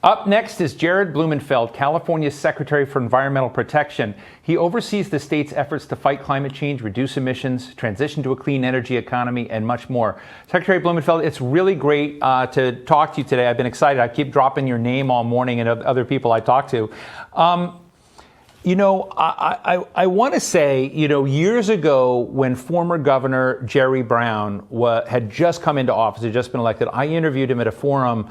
Up next is Jared Blumenfeld, California's Secretary for Environmental Protection. He oversees the state's efforts to fight climate change, reduce emissions, transition to a clean energy economy, and much more. Secretary Blumenfeld, it's really great to talk to you today. I've been excited. I keep dropping your name all morning and other people I talk to. I want to say, years ago when former Governor Jerry Brown had just come into office, had just been elected, I interviewed him at a forum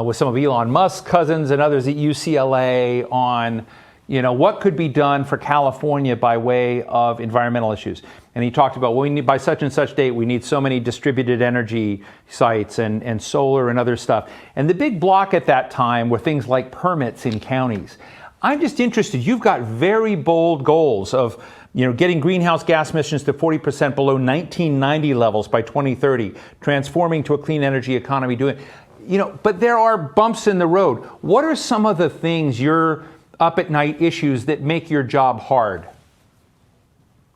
with some of Elon Musk's cousins and others at UCLA on, what could be done for California by way of environmental issues. And he talked about, well, we need, by such and such date, we need so many distributed energy sites and solar and other stuff. And the big block at that time were things like permits in counties. I'm just interested, you've got very bold goals of, getting greenhouse gas emissions to 40% below 1990 levels by 2030, transforming to a clean energy economy, but there are bumps in the road. What are some of the things, your up at night issues that make your job hard?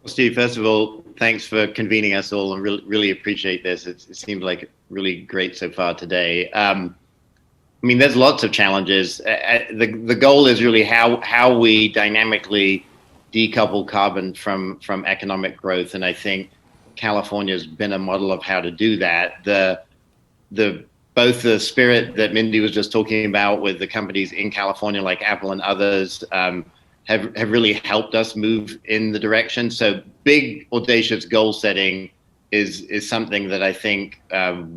Well, Steve, first of all, thanks for convening us all and really appreciate this. It seemed like really great so far today. There's lots of challenges. The goal is really how we dynamically decouple carbon from economic growth. And I think California's been a model of how to do that. Both the spirit that Mindy was just talking about with the companies in California like Apple and others have really helped us move in the direction. So big, audacious goal setting is something that I think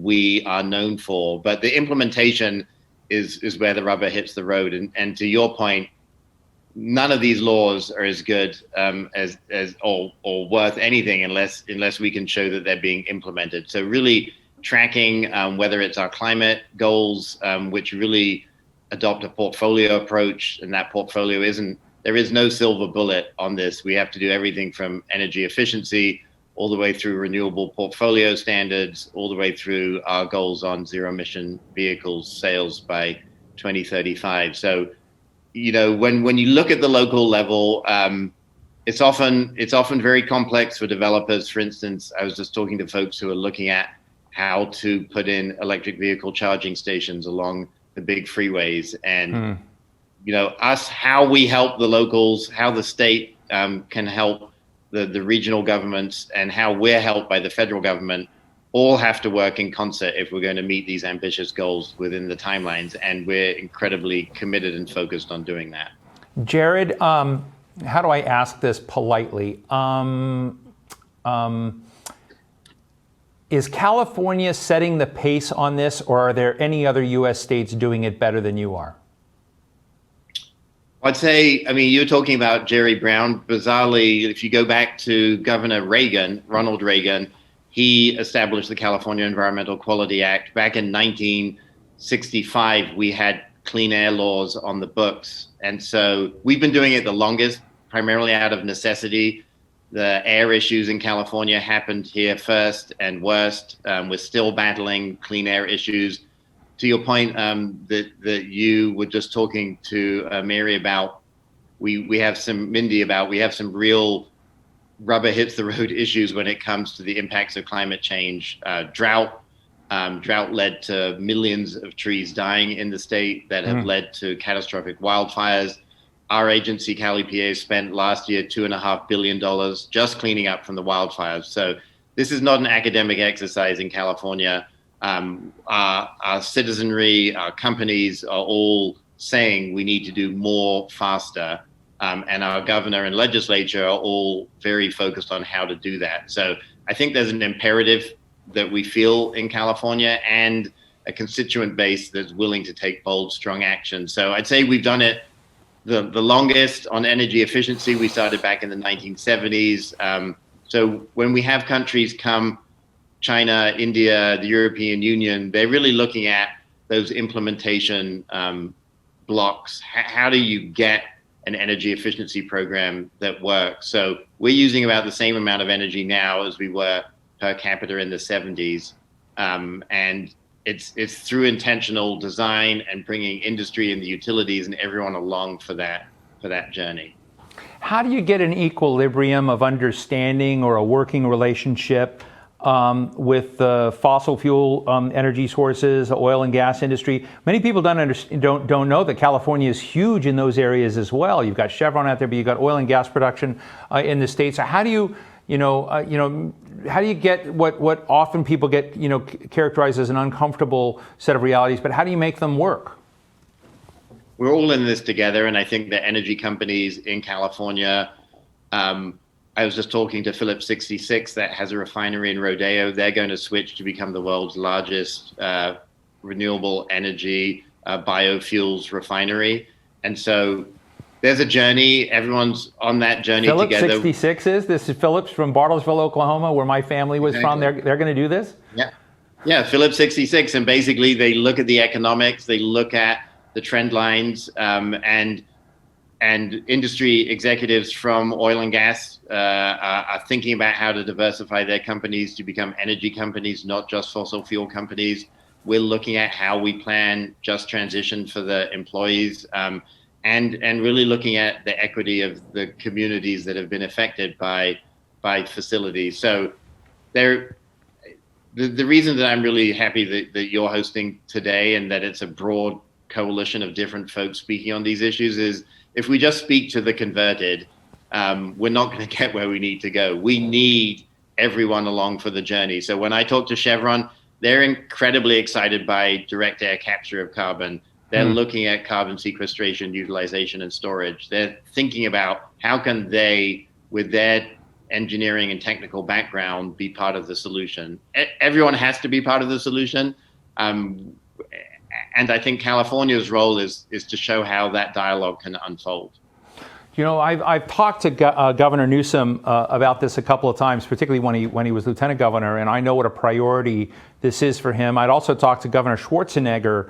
we are known for. But the implementation is where the rubber hits the road. And to your point, none of these laws are as good as or worth anything unless we can show that they're being implemented. So really tracking whether it's our climate goals, which really adopt a portfolio approach, and that portfolio there is no silver bullet on this. We have to do everything from energy efficiency all the way through renewable portfolio standards, all the way through our goals on zero emission vehicles sales by 2035. So, when you look at the local level, it's often very complex for developers. For instance, I was just talking to folks who are looking at how to put in electric vehicle charging stations along the big freeways, and how we help the locals, how the state can help the regional governments, and how we're helped by the federal government all have to work in concert if we're going to meet these ambitious goals within the timelines. And we're incredibly committed and focused on doing that. Jared, how do I ask this politely? Is California setting the pace on this, or are there any other U.S. states doing it better than you are? I'd say, you're talking about Jerry Brown. Bizarrely, if you go back to Governor Reagan, Ronald Reagan, he established the California Environmental Quality Act. Back in 1965, we had clean air laws on the books. And so we've been doing it the longest, primarily out of necessity. The air issues in California happened here first and worst. We're still battling clean air issues. To your point that you were just talking to Mary about, we have some real rubber hits the road issues when it comes to the impacts of climate change. Drought led to millions of trees dying in the state that have led to catastrophic wildfires. Our agency, CalEPA, spent last year $2.5 billion just cleaning up from the wildfires. So this is not an academic exercise in California. Our citizenry, our companies are all saying we need to do more faster. And our governor and legislature are all very focused on how to do that. So I think there's an imperative that we feel in California and a constituent base that's willing to take bold, strong action. So I'd say we've done it the longest on energy efficiency. We started back in the 1970s. So when we have countries come, China, India, the European Union, they're really looking at those implementation blocks. How do you get an energy efficiency program that works? So we're using about the same amount of energy now as we were per capita in the 70s. And it's through intentional design and bringing industry and the utilities and everyone along for that journey. How do you get an equilibrium of understanding or a working relationship with the fossil fuel energy sources, the oil and gas industry. Many people don't know that California is huge in those areas as well. You've got Chevron out there, but you've got oil and gas production in the states. So how do you, how do you get what often people get, characterized as an uncomfortable set of realities, but how do you make them work? We're all in this together, and I think the energy companies in California, I was just talking to Phillips 66 that has a refinery in Rodeo. They're going to switch to become the world's largest renewable energy biofuels refinery. And so there's a journey. Everyone's on that journey together. Phillips 66 this is Phillips from Bartlesville, Oklahoma, where my family was from. They're going to do this? Yeah, Phillips 66. And basically they look at the economics, they look at the trend lines, and industry executives from oil and gas are thinking about how to diversify their companies to become energy companies, not just fossil fuel companies. We're looking at how we plan just transition for the employees, and really looking at the equity of the communities that have been affected by facilities. So the reason that I'm really happy that you're hosting today and that it's a broad coalition of different folks speaking on these issues is, if we just speak to the converted, we're not going to get where we need to go. We need everyone along for the journey. So when I talk to Chevron, they're incredibly excited by direct air capture of carbon. They're looking at carbon sequestration, utilization, and storage. They're thinking about how can they, with their engineering and technical background, be part of the solution. Everyone has to be part of the solution. And I think California's role is to show how that dialogue can unfold. I've talked to Governor Newsom about this a couple of times, particularly when he was lieutenant governor, and I know what a priority this is for him. I'd also talked to Governor Schwarzenegger,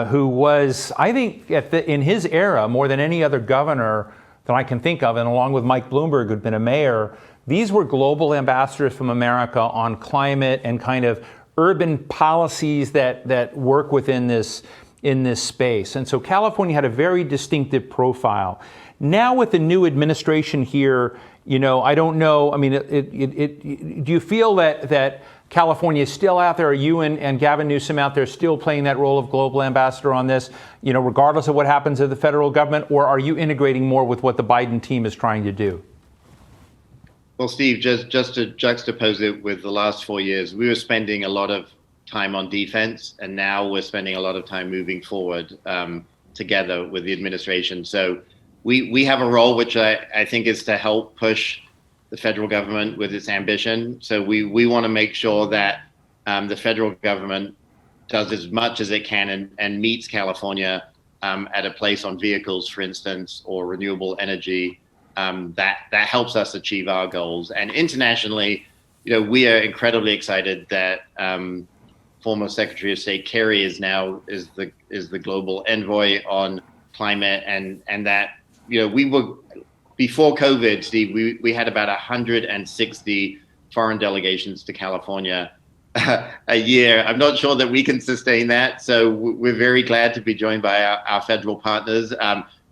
who was, I think, in his era, more than any other governor that I can think of, and along with Mike Bloomberg, who'd been a mayor, these were global ambassadors from America on climate and kind of urban policies that work within this space. And so California had a very distinctive profile. Now with the new administration here, I don't know. I mean, do you feel that California is still out there? Are you and Gavin Newsom out there still playing that role of global ambassador on this, regardless of what happens at the federal government, or are you integrating more with what the Biden team is trying to do? Well, Steve, just to juxtapose it with the last 4 years, we were spending a lot of time on defense, and now we're spending a lot of time moving forward together with the administration. So we have a role which I think is to help push the federal government with its ambition. So we want to make sure that the federal government does as much as it can and meets California at a place on vehicles, for instance, or renewable energy. That helps us achieve our goals. And internationally, we are incredibly excited that former Secretary of State Kerry is the global envoy on climate, and that we were, before COVID, Steve, we had about 160 foreign delegations to California a year. I'm not sure that we can sustain that, so we're very glad to be joined by our federal partners.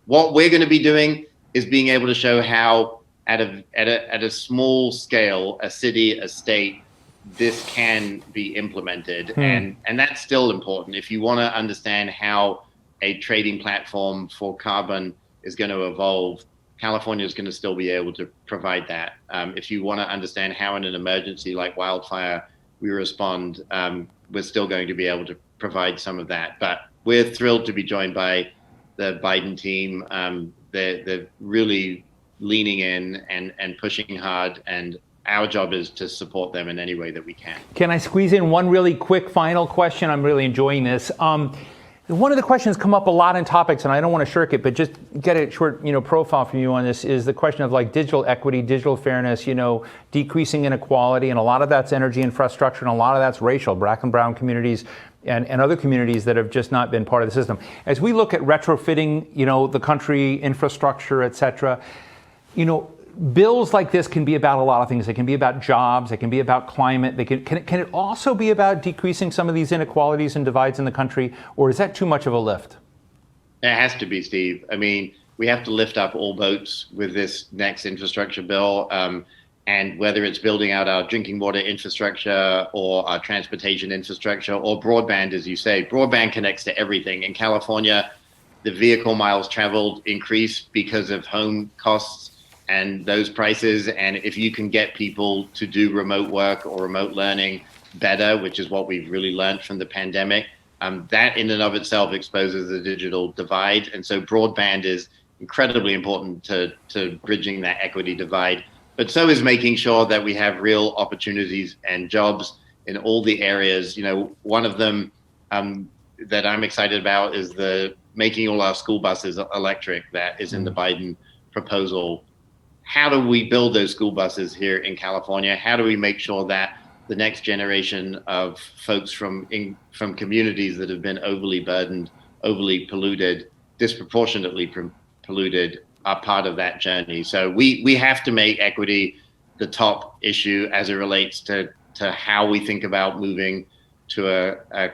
What we're going to be doing is being able to show how at a small scale, a city, a state, this can be implemented. And that's still important. If you want to understand how a trading platform for carbon is going to evolve, California is going to still be able to provide that. If you want to understand how in an emergency like wildfire we respond, we're still going to be able to provide some of that. But we're thrilled to be joined by the Biden team. They're really leaning in and pushing hard, and our job is to support them in any way that we can. Can I squeeze in one really quick final question? I'm really enjoying this. One of the questions come up a lot in topics, and I don't want to shirk it, but just get a short, profile from you on this, is the question of like digital equity, digital fairness, decreasing inequality, and a lot of that's energy infrastructure, and a lot of that's racial, black and brown communities, and other communities that have just not been part of the system. As we look at retrofitting, the country, infrastructure, et cetera, bills like this can be about a lot of things. They can be about jobs. They can be about climate. Can it also be about decreasing some of these inequalities and divides in the country, or is that too much of a lift? It has to be, Steve. I mean, we have to lift up all boats with this next infrastructure bill. And whether it's building out our drinking water infrastructure or our transportation infrastructure or broadband, as you say, broadband connects to everything. In California, the vehicle miles traveled increase because of home costs and those prices. And if you can get people to do remote work or remote learning better, which is what we've really learned from the pandemic, that in and of itself exposes the digital divide. And so broadband is incredibly important to bridging that equity divide. But so is making sure that we have real opportunities and jobs in all the areas. You know, one of them that I'm excited about is making all our school buses electric. That is in the Biden proposal. How do we build those school buses here in California? How do we make sure that the next generation of folks from communities that have been overly burdened, overly polluted, disproportionately polluted, are part of that journey? So we have to make equity the top issue as it relates to how we think about moving to a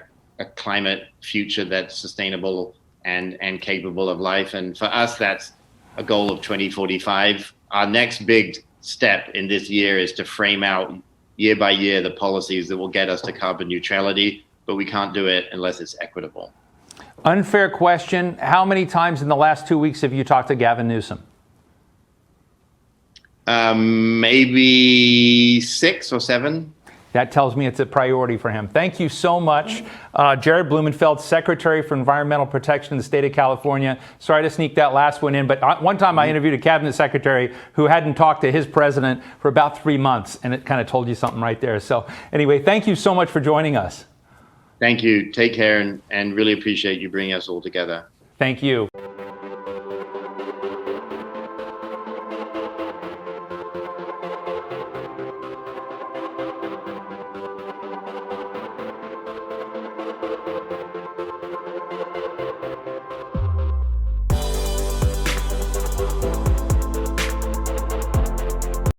climate future that's sustainable and capable of life. And for us, that's a goal of 2045. Our next big step in this year is to frame out year by year the policies that will get us to carbon neutrality, but we can't do it unless it's equitable. Unfair question. How many times in the last 2 weeks have you talked to Gavin Newsom? Maybe 6 or 7. That tells me it's a priority for him. Thank you so much. Jared Blumenfeld, Secretary for Environmental Protection in the state of California. Sorry to sneak that last one in, but one time I interviewed a cabinet secretary who hadn't talked to his president for about 3 months, and it kind of told you something right there. So anyway, thank you so much for joining us. Thank you. Take care, and really appreciate you bringing us all together. Thank you.